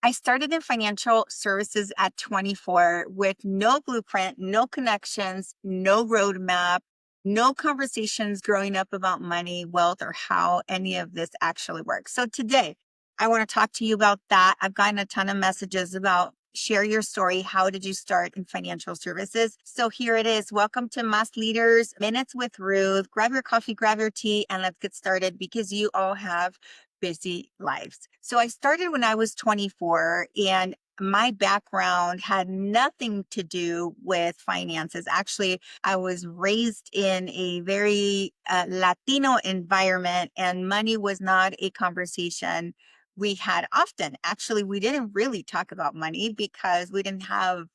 I started in financial services at 24 with no blueprint, no connections, no roadmap, no conversations growing up about money, wealth, or how any of this actually works. So today, I want to talk to you about that. I've gotten a ton of messages about share your story. How did you start in financial services? So here it is. Welcome to Mass Leaders Minutes with Ruth. Grab your coffee, grab your tea, and let's get started because you all have busy lives. So I started when I was 24, and my background had nothing to do with finances. Actually, I was raised in a very Latino environment, and money was not a conversation we had often. Actually, we didn't really talk about money because we didn't have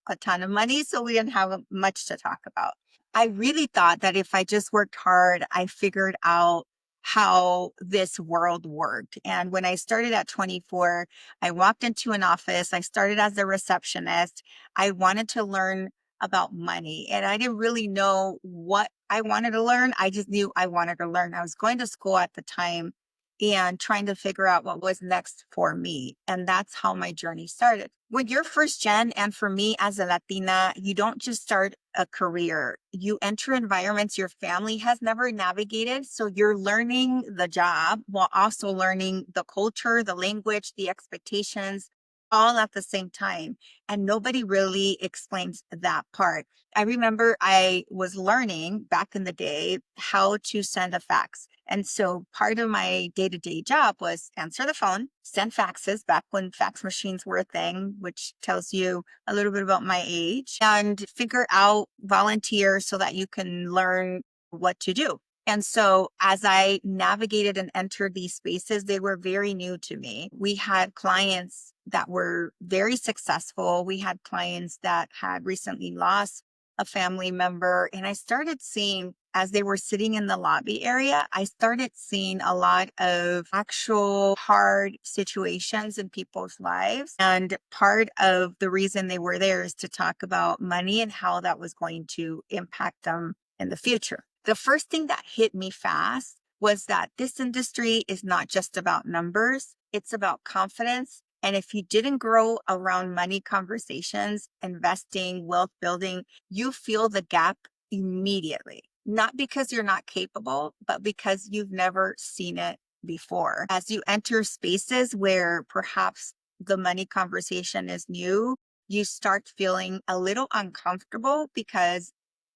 a ton of money, so we didn't have much to talk about. I really thought that if I just worked hard, I figured out how this world worked. And when I started at 24, I walked into an office. I started as a receptionist. I wanted to learn about money, and I didn't really know what I wanted to learn. I just knew I wanted to learn. I was going to school at the time and trying to figure out what was next for me. And that's how my journey started. When you're first gen, and for me as a Latina, you don't just start a career, you enter environments your family has never navigated. So you're learning the job while also learning the culture, the language, the expectations, all at the same time. And nobody really explains that part. I remember I was learning back in the day how to send a fax. And so part of my day to day job was answer the phone, send faxes back when fax machines were a thing, which tells you a little bit about my age, and figure out volunteer so that you can learn what to do. And so as I navigated and entered these spaces, they were very new to me. We had clients that were very successful. We had clients that had recently lost a family member. And I started seeing, as they were sitting in the lobby area, I started seeing a lot of actual hard situations in people's lives. And part of the reason they were there is to talk about money and how that was going to impact them in the future. The first thing that hit me fast was that this industry is not just about numbers, it's about confidence. And if you didn't grow around money conversations, investing, wealth building, you feel the gap immediately. Not because you're not capable, but because you've never seen it before. As you enter spaces where perhaps the money conversation is new, you start feeling a little uncomfortable because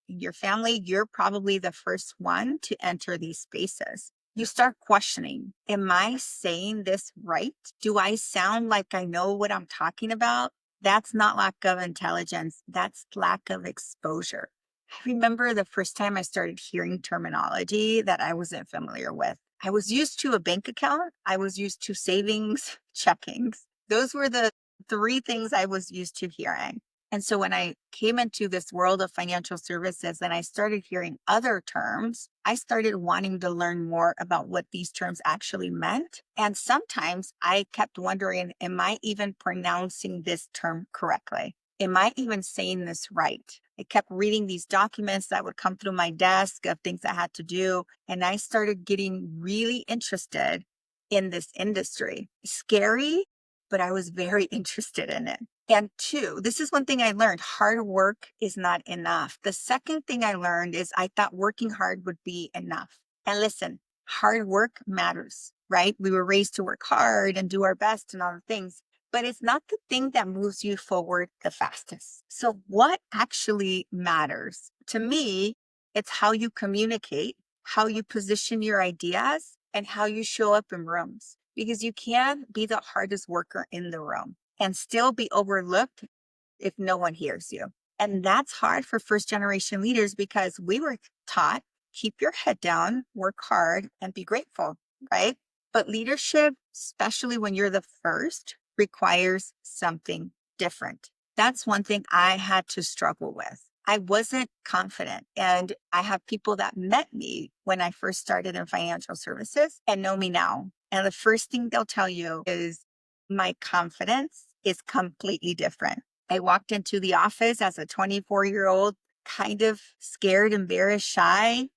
your family, you're probably the first one to enter these spaces. You start questioning, am I saying this right? Do I sound like I know what I'm talking about? That's not lack of intelligence, that's lack of exposure. I remember the first time I started hearing terminology that I wasn't familiar with. I was used to a bank account, I was used to savings, checkings. Those were the three things I was used to hearing. And so when I came into this world of financial services and I started hearing other terms, I started wanting to learn more about what these terms actually meant. And sometimes I kept wondering, am I even pronouncing this term correctly? Am I even saying this right? I kept reading these documents that would come through my desk of things I had to do. And I started getting really interested in this industry. Scary, but I was very interested in it. And two, this is one thing I learned, hard work is not enough. The second thing I learned is I thought working hard would be enough. And listen, hard work matters, right? We were raised to work hard and do our best and all the things, but it's not the thing that moves you forward the fastest. So, what actually matters? To me, it's how you communicate, how you position your ideas, and how you show up in rooms, because you can be the hardest worker in the room and still be overlooked if no one hears you. And that's hard for first generation leaders because we were taught keep your head down, work hard, and be grateful, right? But leadership, especially when you're the first, requires something different. That's one thing I had to struggle with. I wasn't confident. And I have people that met me when I first started in financial services and know me now. And the first thing they'll tell you is my confidence is completely different. I walked into the office as a 24-year-old, kind of scared, embarrassed, shy,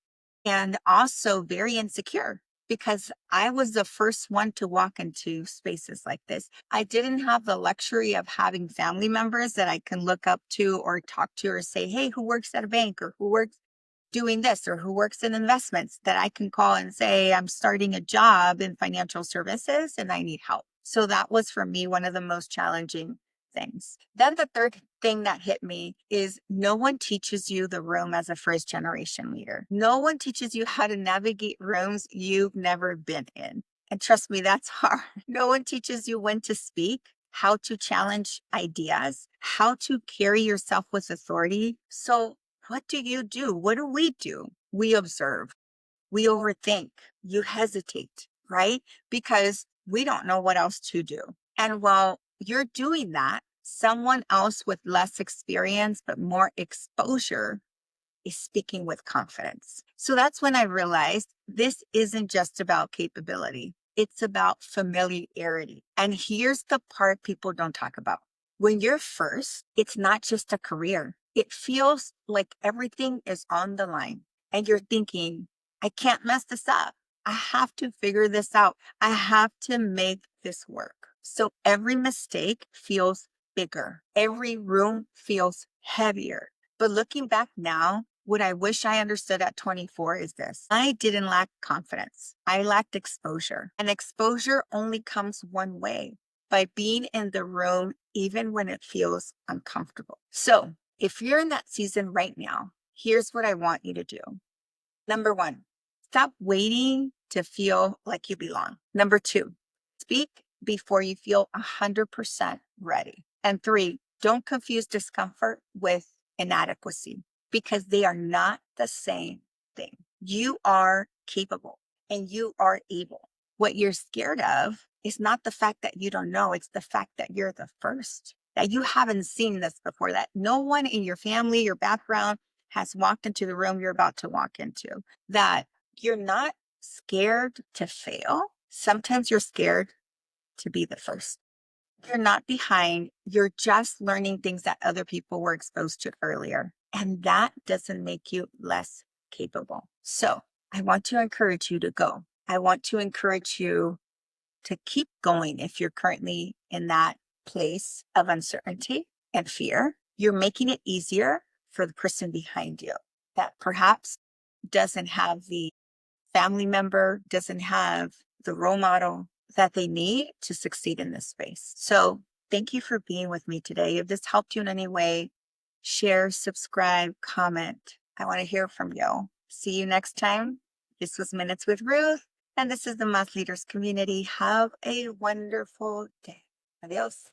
and also very insecure. because I was the first one to walk into spaces like this. I didn't have the luxury of having family members that I can look up to or talk to or say, hey, who works at a bank or who works doing this or who works in investments that I can call and say, I'm starting a job in financial services and I need help. So that was for me one of the most challenging things. Then the third thing that hit me is no one teaches you the room as a first generation leader. No one teaches you how to navigate rooms you've never been in. And trust me, that's hard. No one teaches you when to speak, how to challenge ideas, how to carry yourself with authority. So what do you do? What do? We observe, we overthink, you hesitate, right? Because we don't know what else to do. And while you're doing that, someone else with less experience but more exposure is speaking with confidence. So that's when I realized this isn't just about capability, it's about familiarity. And here's the part people don't talk about. When you're first, it's not just a career, it feels like everything is on the line. And you're thinking, I can't mess this up. I have to figure this out. I have to make this work. So every mistake feels bigger, every room feels heavier. But looking back now, what I wish I understood at 24 is this: I didn't lack confidence. I lacked exposure. And exposure only comes one way, by being in the room, even when it feels uncomfortable. So if you're in that season right now, here's what I want you to do. Number one, stop waiting to feel like you belong. Number two, speak before you feel 100% ready. And three, don't confuse discomfort with inadequacy, because they are not the same thing. You are capable and you are able. What you're scared of is not the fact that you don't know, it's the fact that you're the first, that you haven't seen this before, that no one in your family, your background has walked into the room you're about to walk into, that you're not scared to fail. Sometimes you're scared to be the first. You're not behind. You're just learning things that other people were exposed to earlier. And that doesn't make you less capable. So I want to encourage you to go. I want to encourage you to keep going if you're currently in that place of uncertainty and fear. You're making it easier for the person behind you that perhaps doesn't have the family member, doesn't have the role model that they need to succeed in this space. So thank you for being with me today. If this helped you in any way, share, subscribe, comment. I want to hear from you. See you next time. This was Minutes with Ruth, and this is the Math Leaders Community. Have a wonderful day. Adios.